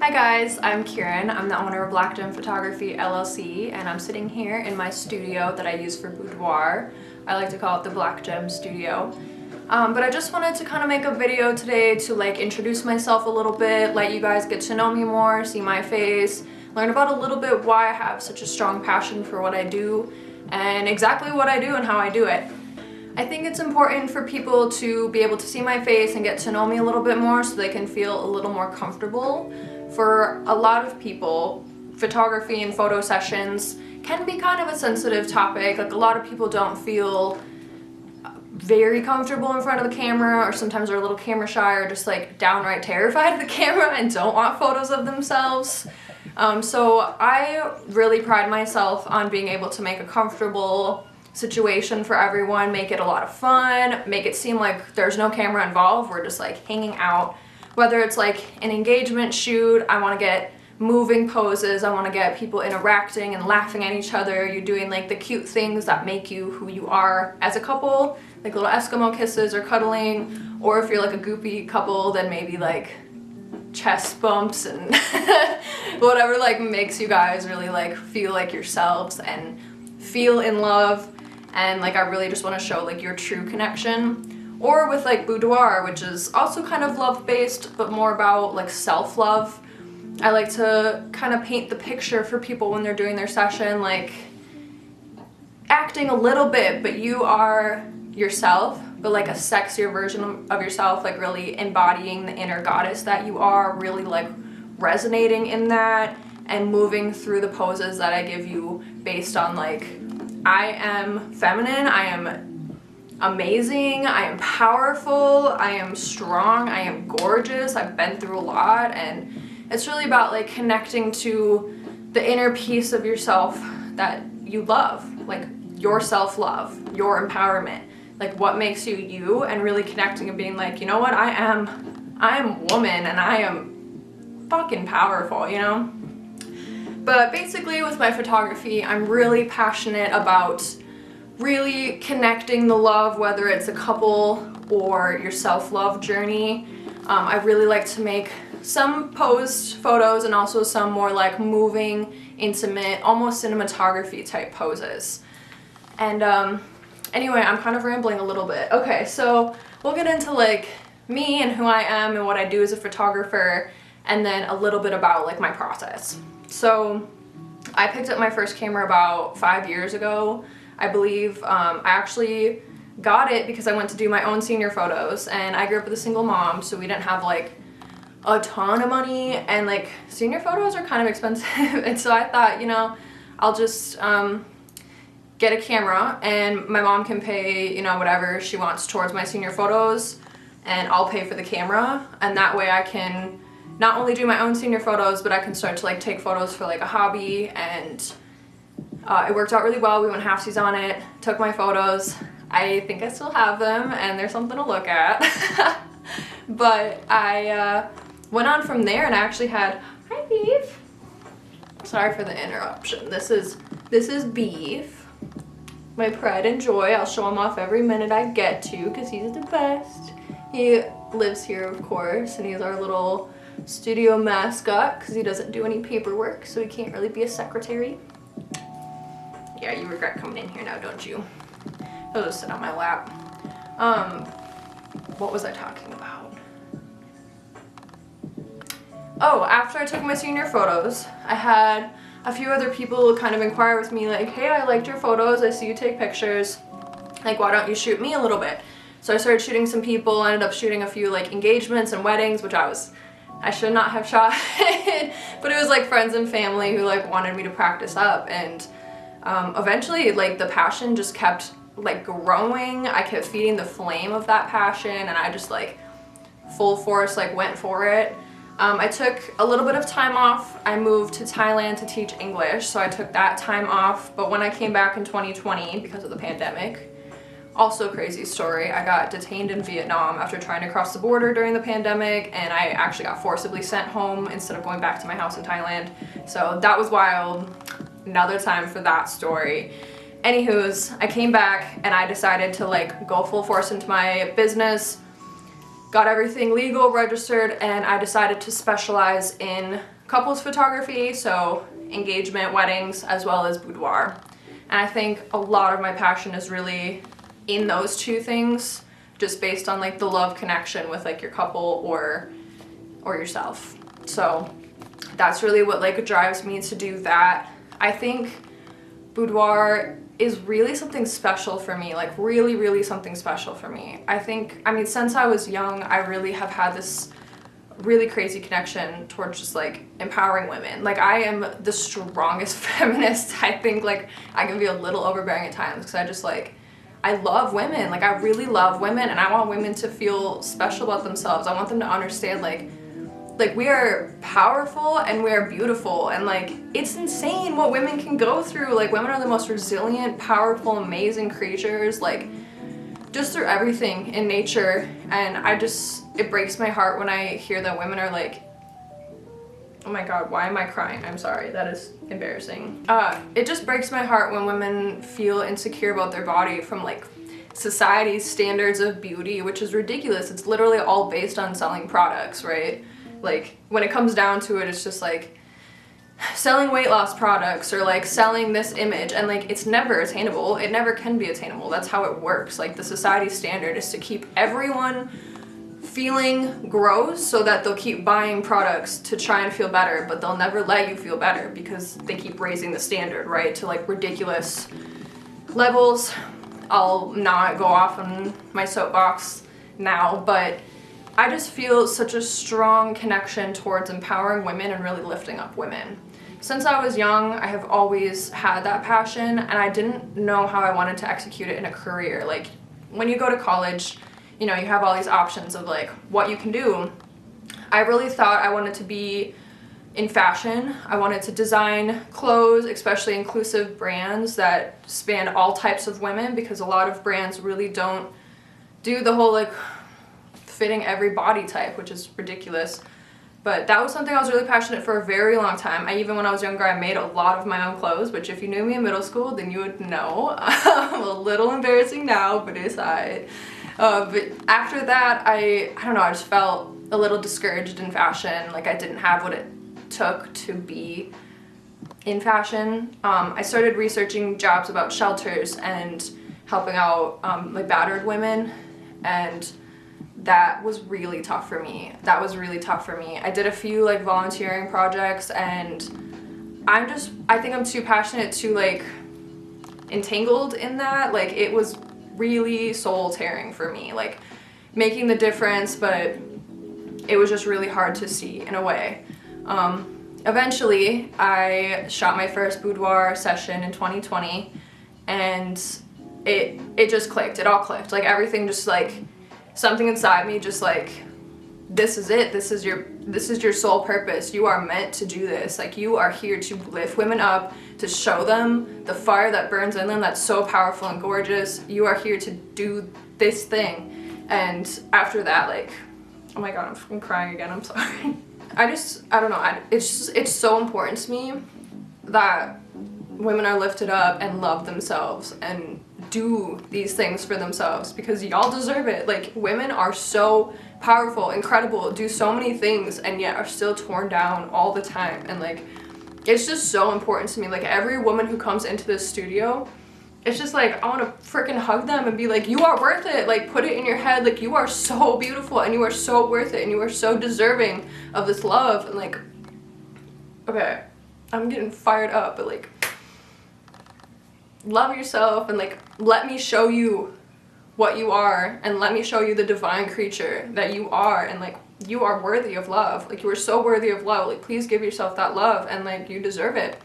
Hi guys, I'm Kieran. I'm the owner of Black Gem Photography LLC, and I'm sitting here in my studio that I use for Boudoir. I like to call it the Black Gem Studio. But I just wanted to kind of make a video today to introduce myself a little bit, let you guys get to know me more, see my face, learn about a little bit why I have such a strong passion for what I do, and exactly what I do and how I do it. I think it's important for people to be able to see my face and get to know me a little bit more so they can feel a little more comfortable. For a lot of people, photography and photo sessions can be kind of a sensitive topic. A lot of people don't feel very comfortable in front of the camera, or sometimes are a little camera shy, or just downright terrified of the camera and don't want photos of themselves. So I really pride myself on being able to make a comfortable situation for everyone, make it a lot of fun, make it seem like there's no camera involved, we're just hanging out. Whether it's an engagement shoot, I want to get moving poses, I want to get people interacting and laughing at each other, you're doing the cute things that make you who you are as a couple, little Eskimo kisses or cuddling, or if you're a goopy couple, then maybe chest bumps and whatever makes you guys really feel like yourselves and feel in love. And I really just want to show your true connection. Or with Boudoir, which is also kind of love-based, but more about self-love. I like to kind of paint the picture for people when they're doing their session, acting a little bit, but you are yourself, but a sexier version of yourself, really embodying the inner goddess that you are, really resonating in that and moving through the poses that I give you based on I am feminine, I am amazing, I am powerful, I am strong, I am gorgeous, I've been through a lot, and it's really about connecting to the inner piece of yourself that you love, your self-love, your empowerment, what makes you you, and really connecting and being you know what, I am woman and I am fucking powerful, you know? But basically with my photography, I'm really passionate about really connecting the love, whether it's a couple or your self-love journey. I really like to make some posed photos and also some more moving, intimate, almost cinematography type poses. And anyway, I'm kind of rambling a little bit. Okay, so we'll get into me and who I am and what I do as a photographer, and then a little bit about my process. So I picked up my first camera about 5 years ago, I believe. I actually got it because I went to do my own senior photos, and I grew up with a single mom, so we didn't have a ton of money, and senior photos are kind of expensive. And so I thought, you know, I'll just get a camera, and my mom can pay, you know, whatever she wants towards my senior photos, and I'll pay for the camera, and that way I can not only do my own senior photos, but I can start to take photos for a hobby. And it worked out really well. We went halfsies on it, took my photos. I think I still have them, and they're something to look at. But I went on from there, and I actually had, hi Beef. Sorry for the interruption. This is Beef, my pride and joy. I'll show him off every minute I get to because he's the best. He lives here, of course, and he's our little studio mascot because he doesn't do any paperwork, so he can't really be a secretary. Yeah, you regret coming in here now, don't you? He'll just sit on my lap. What was I talking about? Oh, after I took my senior photos, I had a few other people kind of inquire with me hey, I liked your photos, I see you take pictures, why don't you shoot me a little bit? So I started shooting some people, ended up shooting a few engagements and weddings, which I should not have shot, but it was friends and family who wanted me to practice up. And eventually the passion just kept growing. I kept feeding the flame of that passion, and I just full force went for it. I took a little bit of time off. I moved to Thailand to teach English, so I took that time off. But when I came back in 2020 because of the pandemic, also crazy story, I got detained in Vietnam after trying to cross the border during the pandemic, and I actually got forcibly sent home instead of going back to my house in Thailand. So that was wild. Another time for that story. Anywho's, I came back and I decided to go full force into my business. got everything legal, registered, and I decided to specialize in couples photography, so engagement, weddings, as well as boudoir. And I think a lot of my passion is really in those two things, just based on like the love connection with like your couple or yourself. So that's really what like drives me to do that. I think boudoir is really something special for me, like really, really something special for me. I mean, since I was young, I really have had this really crazy connection towards just like empowering women. Like I am the strongest feminist. I think like I can be a little overbearing at times because I just like, I love women. Like I really love women, and I want women to feel special about themselves. I want them to understand like we are powerful and we are beautiful, and like it's insane what women can go through. Like women are the most resilient, powerful, amazing creatures, like just through everything in nature. And it breaks my heart when I hear that women are like, oh my god, why am I crying? I'm sorry, that is embarrassing. It just breaks my heart when women feel insecure about their body from like society's standards of beauty, which is ridiculous. It's literally all based on selling products, right? Like when it comes down to it, it's just like selling weight loss products or like selling this image, and like it's never attainable. It never can be attainable. That's how it works. Like the society standard is to keep everyone feeling gross so that they'll keep buying products to try and feel better, but they'll never let you feel better because they keep raising the standard, right, to like ridiculous levels. I'll not go off on my soapbox now, but I just feel such a strong connection towards empowering women and really lifting up women. Since I was young, I have always had that passion, and I didn't know how I wanted to execute it in a career. Like when you go to college, you know, you have all these options of like what you can do. I really thought I wanted to be in fashion. I wanted to design clothes, especially inclusive brands that span all types of women, because a lot of brands really don't do the whole like fitting every body type, which is ridiculous. But that was something I was really passionate for a very long time. Even when I was younger, I made a lot of my own clothes, which if you knew me in middle school, then you would know. I'm a little embarrassing now, but it's alright. But after that, I don't know, I just felt a little discouraged in fashion. Like I didn't have what it took to be in fashion. I started researching jobs about shelters and helping out like battered women, and that was really tough for me. I did a few like volunteering projects, and I think I'm too passionate to like entangled in that. Like it was really soul tearing for me, like making the difference, but it was just really hard to see in a way. Eventually I shot my first boudoir session in 2020, and it just clicked. It all clicked. Like everything just like something inside me just like, this is it. This is your sole purpose. You are meant to do this. Like you are here to lift women up, to show them the fire that burns in them that's so powerful and gorgeous. You are here to do this thing. And after that, like, oh my god, I'm crying again. I'm sorry. I don't know. It's so important to me that women are lifted up and love themselves and do these things for themselves, because y'all deserve it. Like women are so powerful, incredible, do so many things, and yet are still torn down all the time. And like it's just so important to me. Like every woman who comes into this studio, it's just like I want to freaking hug them and be like, you are worth it. Like put it in your head, like you are so beautiful and you are so worth it and you are so deserving of this love. And like, okay, I'm getting fired up, but like love yourself and like let me show you what you are, and let me show you the divine creature that you are, and like you are worthy of love. Like you are so worthy of love. Like please give yourself that love, and like you deserve it.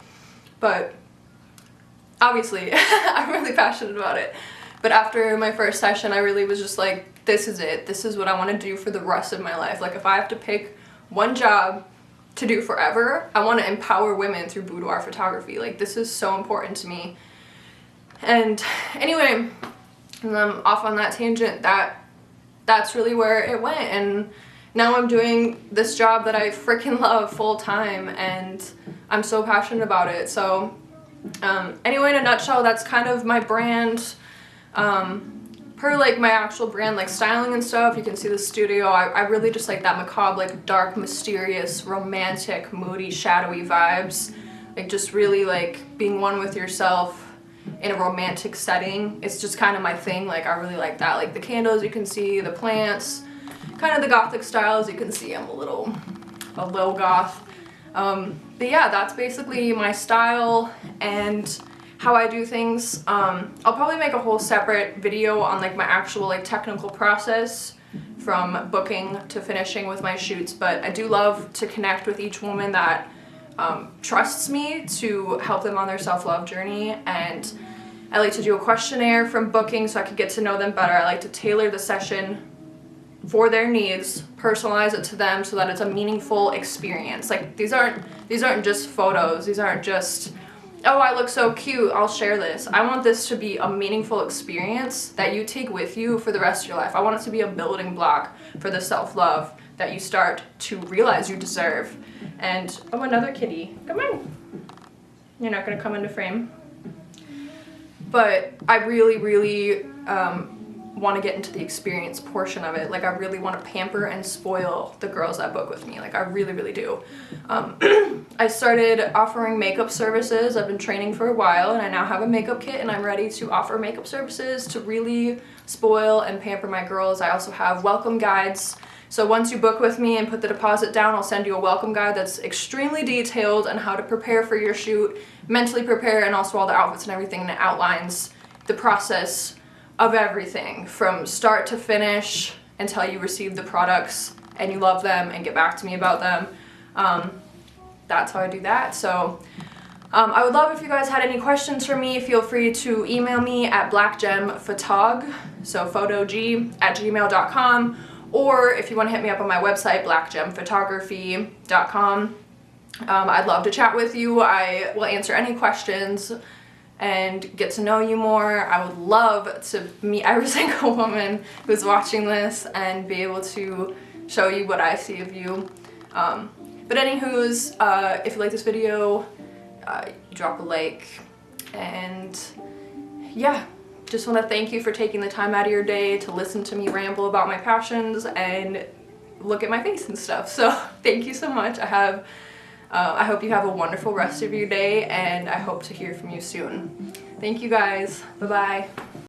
But obviously I'm really passionate about it. But after my first session, I really was just like, this is it. This is what I want to do for the rest of my life. Like if I have to pick one job to do forever, I want to empower women through boudoir photography. Like this is so important to me. And anyway, and I'm off on that tangent. That's really where it went, and now I'm doing this job that I freaking love full time, and I'm so passionate about it. So anyway, in a nutshell, that's kind of my brand. per like my actual brand, like styling and stuff, you can see the studio. I really just like that macabre, like dark, mysterious, romantic, moody, shadowy vibes. Like just really like being one with yourself in a romantic setting. It's just kind of my thing. Like I really like that. Like the candles you can see, the plants, kind of the gothic style. As you can see, I'm a little goth. But yeah, that's basically my style and how I do things. I'll probably make a whole separate video on like my actual like technical process from booking to finishing with my shoots, but I do love to connect with each woman that trusts me to help them on their self-love journey. And I like to do a questionnaire from booking so I can get to know them better. I like to tailor the session for their needs, personalize it to them so that it's a meaningful experience. Like these aren't just photos. These aren't just, oh, I look so cute, I'll share this. I want this to be a meaningful experience that you take with you for the rest of your life. I want it to be a building block for the self-love that you start to realize you deserve. And, oh, another kitty. Come on. You're not gonna come into frame. But I really, really want to get into the experience portion of it. Like I really want to pamper and spoil the girls that book with me. Like I really, really do. I started offering makeup services. I've been training for a while and I now have a makeup kit and I'm ready to offer makeup services to really spoil and pamper my girls. I also have welcome guides. So once you book with me and put the deposit down, I'll send you a welcome guide that's extremely detailed on how to prepare for your shoot, mentally prepare, and also all the outfits and everything, and it outlines the process of everything from start to finish until you receive the products and you love them and get back to me about them. That's how I do that. So I would love if you guys had any questions for me. Feel free to email me at blackgemphotog, so photog@gmail.com, or if you want to hit me up on my website, blackgemphotography.com. I'd love to chat with you. I will answer any questions and get to know you more. I would love to meet every single woman who's watching this and be able to show you what I see of you. But anywho's, if you like this video, drop a like, and yeah, just want to thank you for taking the time out of your day to listen to me ramble about my passions and look at my face and stuff. So thank you so much. I hope you have a wonderful rest of your day, and I hope to hear from you soon. Thank you guys. Bye-bye.